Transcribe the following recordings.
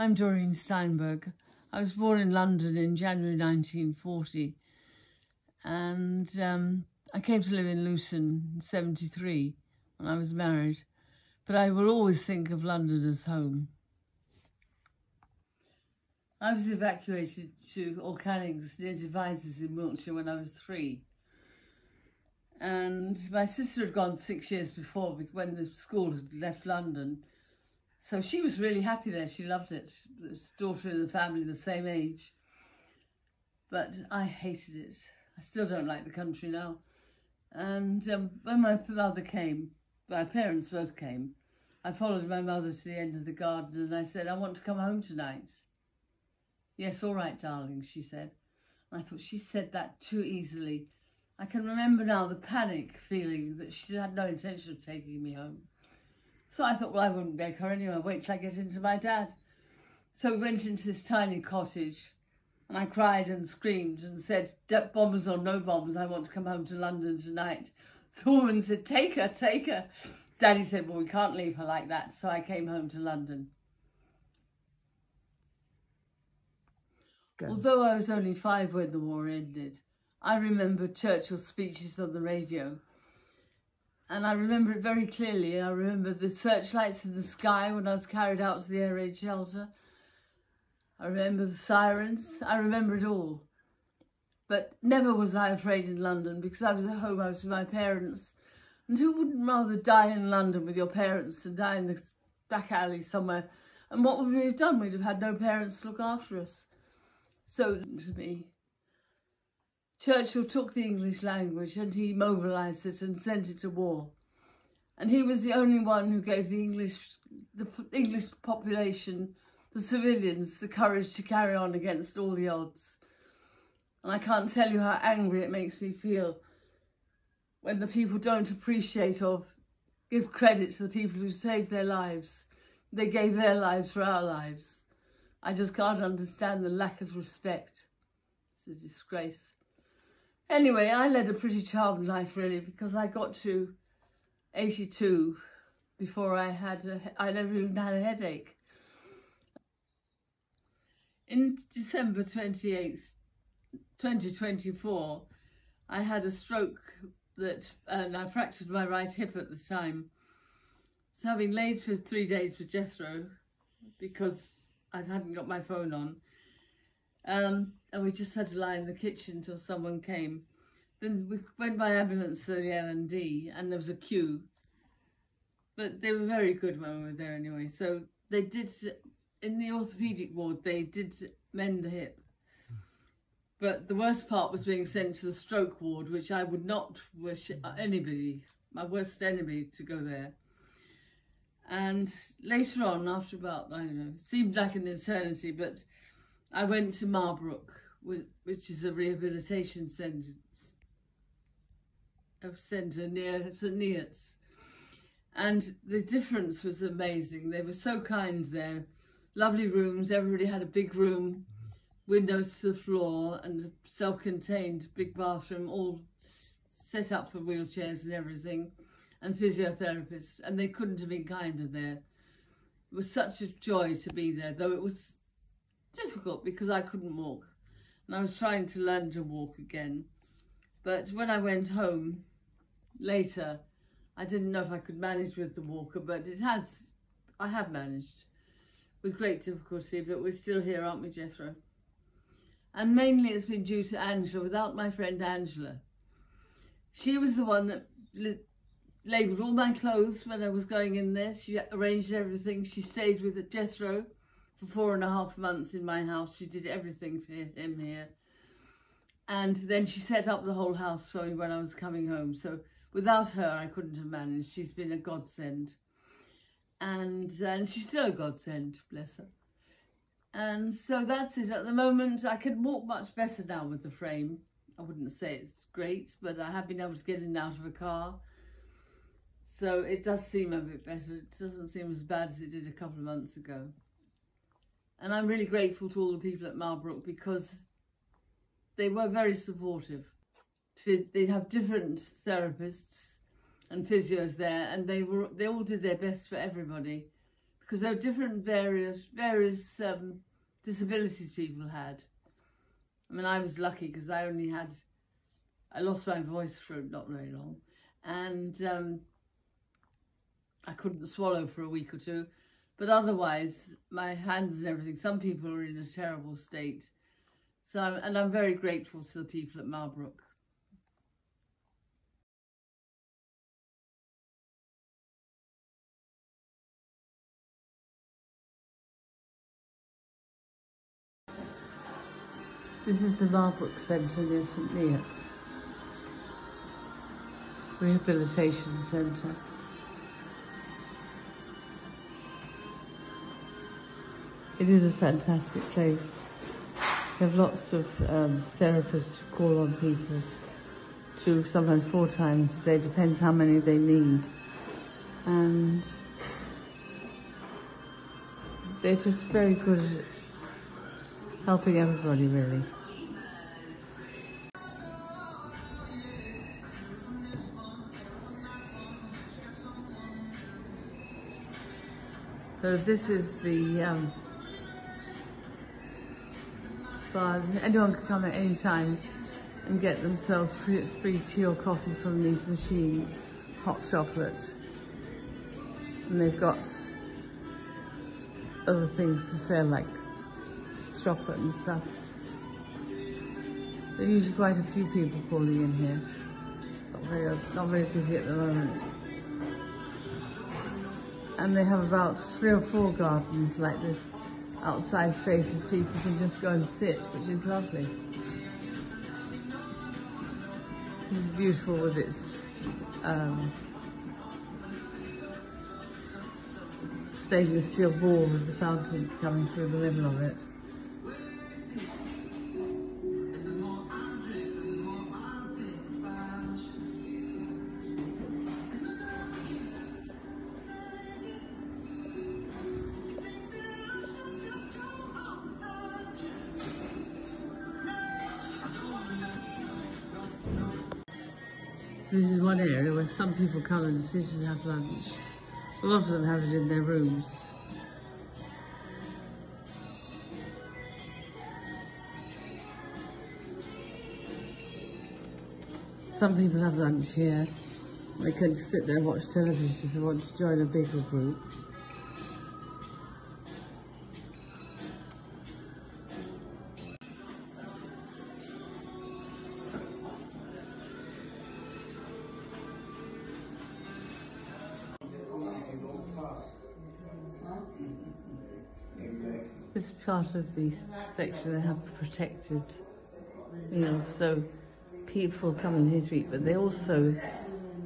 I'm Doreen Steinberg. I was born in London in January 1940 and I came to live in Luton in 73 when I was married, but I will always think of London as home. I was evacuated to Allcannings near Devizes in Wiltshire when I was 3. And my sister had gone 6 years before when the school had left London. So she was really happy there. She loved it. It was daughter in the family the same age. But I hated it. I still don't like the country now. And when my mother came, my parents both came, I followed my mother to the end of the garden and I said, I want to come home tonight. Yes, all right, darling, she said. And I thought she said that too easily. I can remember now the panic feeling that she had no intention of taking me home. So I thought, well, I wouldn't beg her anyway. Wait till I get into my dad. So we went into this tiny cottage and I cried and screamed and said, bombers or no bombers, I want to come home to London tonight. The woman said, take her, take her. Daddy said, well, we can't leave her like that. So I came home to London. Although I was only 5 when the war ended, I remember Churchill's speeches on the radio. And I remember it very clearly. I remember the searchlights in the sky when I was carried out to the air raid shelter. I remember the sirens. I remember it all. But never was I afraid in London because I was at home, I was with my parents. And who wouldn't rather die in London with your parents than die in the back alley somewhere? And what would we have done? We'd have had no parents to look after us. So, to me, Churchill took the English language and he mobilised it and sent it to war. And he was the only one who gave the English population, the civilians, the courage to carry on against all the odds. And I can't tell you how angry it makes me feel when the people don't appreciate or give credit to the people who saved their lives. They gave their lives for our lives. I just can't understand the lack of respect. It's a disgrace. Anyway, I led a pretty charmed life, really, because I got to 82 before I never even had a headache. In December 28th, 2024, I had a stroke and I fractured my right hip at the time. So having laid for 3 days with Jethro, because I hadn't got my phone on, and we just had to lie in the kitchen till someone came. Then we went by ambulance to the L&D and there was a queue. But they were very good when we were there anyway. So they did, in the orthopaedic ward, they did mend the hip. But the worst part was being sent to the stroke ward, which I would not wish anybody, my worst enemy, to go there. And later on, after about, I don't know, it seemed like an eternity, but I went to Marbrook, which is a rehabilitation centre near St Neots. And the difference was amazing. They were so kind there. Lovely rooms, everybody had a big room, windows to the floor and a self-contained big bathroom, all set up for wheelchairs and everything, and physiotherapists, and they couldn't have been kinder there. It was such a joy to be there, though it was difficult because I couldn't walk and I was trying to learn to walk again. But when I went home later, I didn't know if I could manage with the walker, but I have managed with great difficulty, but we're still here, aren't we, Jethro? And mainly it's been due to Angela. Without my friend Angela, she was the one that labelled all my clothes when I was going in there. She arranged everything. She stayed with Jethro for 4.5 months in my house. She did everything for him here. And then she set up the whole house for me when I was coming home. So without her, I couldn't have managed. She's been a godsend. And she's still a godsend, bless her. And so that's it. At the moment, I can walk much better now with the frame. I wouldn't say it's great, but I have been able to get in and out of a car. So it does seem a bit better. It doesn't seem as bad as it did a couple of months ago. And I'm really grateful to all the people at Marbrook because they were very supportive. They have different therapists and physios there, and they all did their best for everybody because there were different various disabilities people had. I mean, I was lucky because I lost my voice for not very long, and I couldn't swallow for a week or two, but otherwise my hands and everything, some people are in a terrible state. So I'm very grateful to the people at Marlbrook. This is the Marlbrook Centre near St Neots. Rehabilitation Centre. It is a fantastic place. We have lots of therapists who call on people 2, sometimes 4 times a day, depends how many they need. And they're just very good at helping everybody, really. So this is the bar. Anyone can come at any time and get themselves free tea or coffee from these machines, hot chocolate. And they've got other things to sell like chocolate and stuff. There's usually quite a few people calling in here. Not very busy at the moment. And they have about 3 or 4 gardens like this, outside spaces people can just go and sit, which is lovely. This is beautiful with its stainless steel ball with the fountains coming through the middle of it. So this is one area where some people come and sit and have lunch. A lot of them have it in their rooms. Some people have lunch here. They can just sit there and watch television if they want to join a bigger group. This part of the section they have protected meals, so people come in here to eat, but they also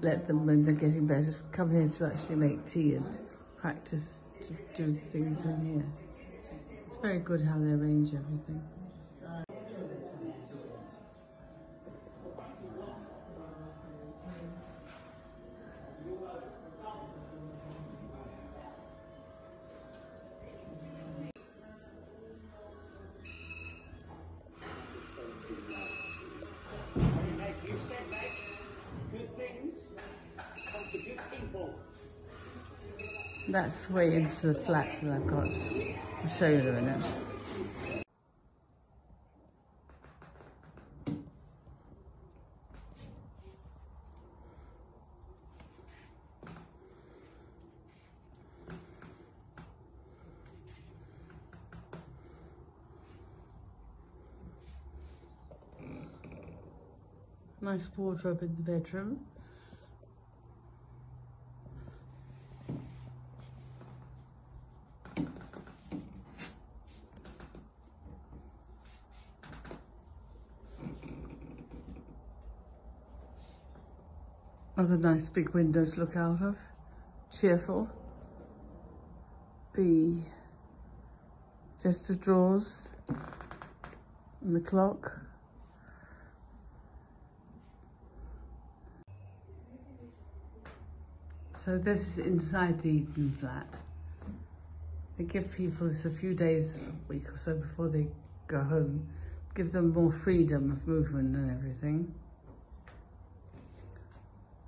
let them, when they're getting better, come here to actually make tea and practice to do things in here. It's very good how they arrange everything. That's the way into the flat that I've got. I'll show you in a minute. Nice wardrobe in the bedroom. Another nice big window to look out of. Cheerful. The chest of drawers and the clock. So this is inside the Eden flat. They give people this a few days, a week or so before they go home. Give them more freedom of movement and everything.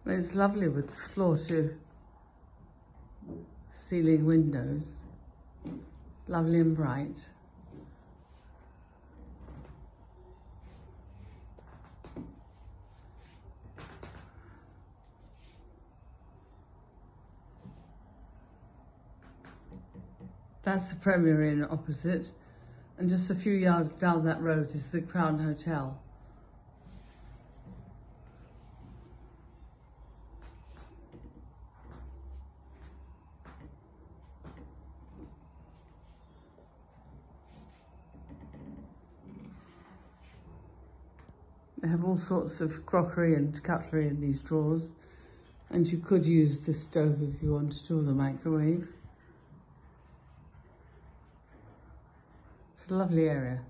It's lovely with floor to ceiling windows. lovely and bright. That's the Premier Inn opposite, and just a few yards down that road is the Crown Hotel. They have all sorts of crockery and cutlery in these drawers, and you could use the stove if you wanted to, or the microwave. It's a lovely area.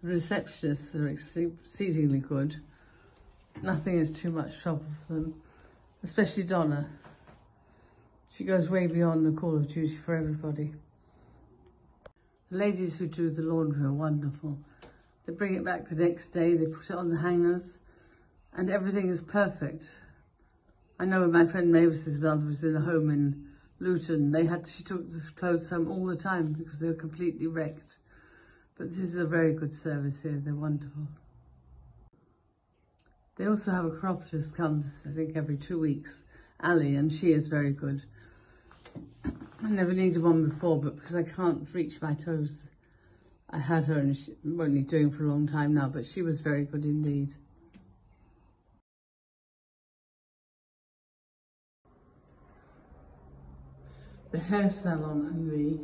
The receptionists are exceedingly good. Nothing is too much trouble for them, especially Donna. She goes way beyond the call of duty for everybody. The ladies who do the laundry are wonderful. They bring it back the next day, they put it on the hangers, and everything is perfect. I know when my friend Mavis's mother was in a home in Luton, she took the clothes home all the time because they were completely wrecked. But this is a very good service here, they're wonderful. They also have a chiropodist comes, I think, every 2 weeks, Ali, and she is very good. I never needed one before, but because I can't reach my toes, I had her, and I'm only doing for a long time now, but she was very good indeed. The hair salon and the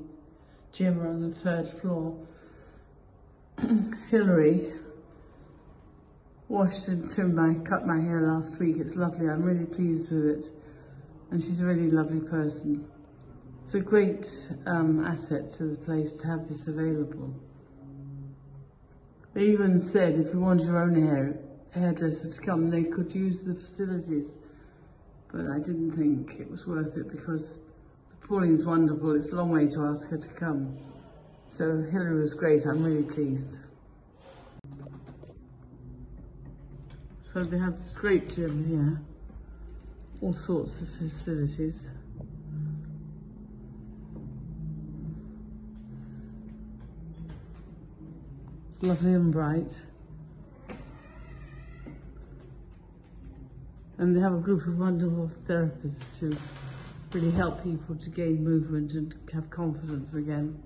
gym are on the 3rd floor. Hilary washed and cut my hair last week. It's lovely. I'm really pleased with it. And she's a really lovely person. It's a great asset to the place to have this available. They even said if you want your own hairdresser to come, they could use the facilities. But I didn't think it was worth it because Pauline's wonderful. It's a long way to ask her to come. So Hilary was great. I'm really pleased. So they have this great gym here. All sorts of facilities. It's lovely and bright. And they have a group of wonderful therapists who really help people to gain movement and have confidence again.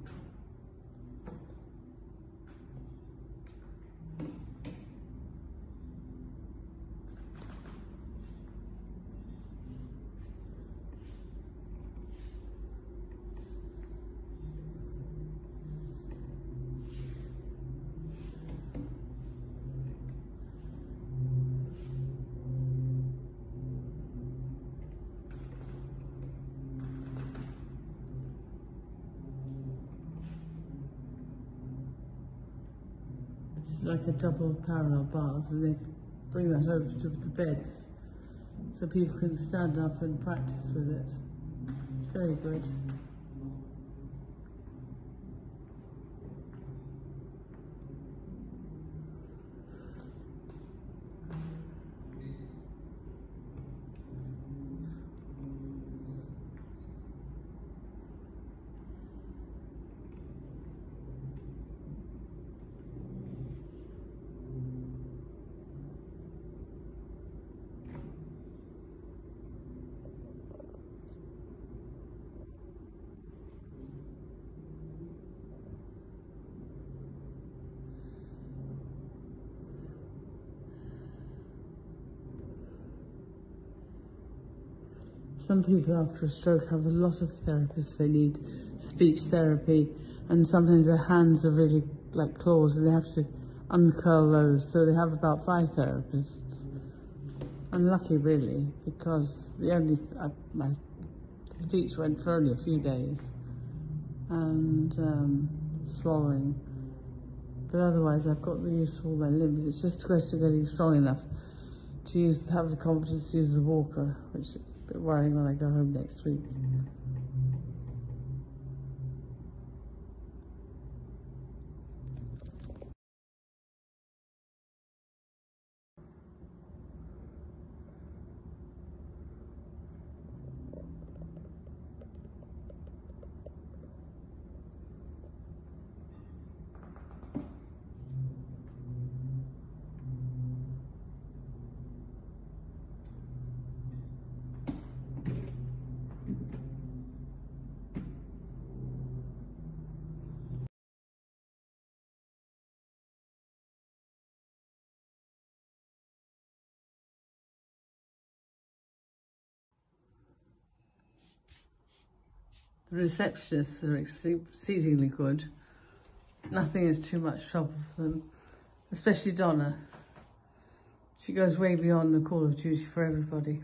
Like a double parallel bars, and they bring that over to the beds so people can stand up and practice with it. It's very good. Some people after a stroke have a lot of therapists. They need speech therapy, and sometimes their hands are really like claws and they have to uncurl those. So they have about 5 therapists. I'm lucky really, because my speech went for only a few days, and swallowing. But otherwise, I've got the use of all my limbs. It's just a question of getting strong enough to have the confidence to use the walker, which is a bit worrying when I go home next week. The receptionists are exceedingly good. Nothing is too much trouble for them, especially Donna. She goes way beyond the call of duty for everybody.